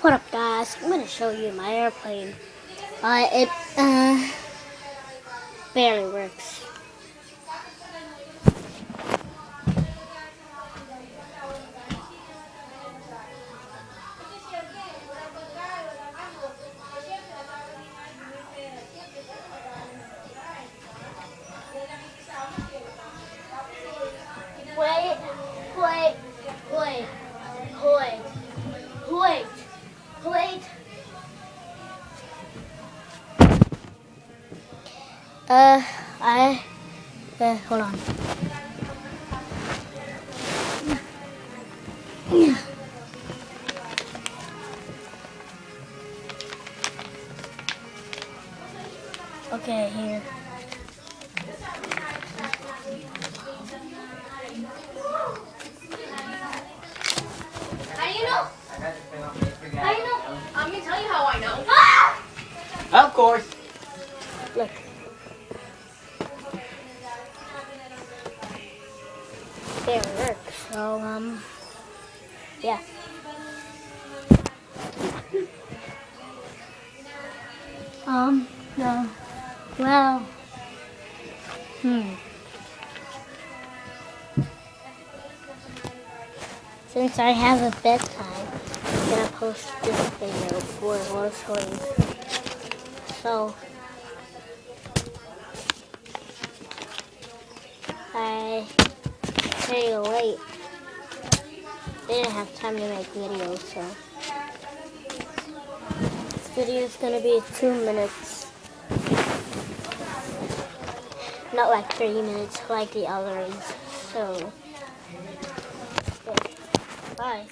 What up, guys? I'm gonna show you my airplane. It barely works. Wait. Hold on. Okay, here. How do you know? How do you know? I'm gonna tell you how I know. Of course. Look. There it works. So, yeah. No. Well, since I have a bedtime, I'm gonna post this video for horse toys. So, I pretty late. Didn't have time to make videos, so this video is gonna be 2 minutes. Not like 3 minutes like the others. So, bye.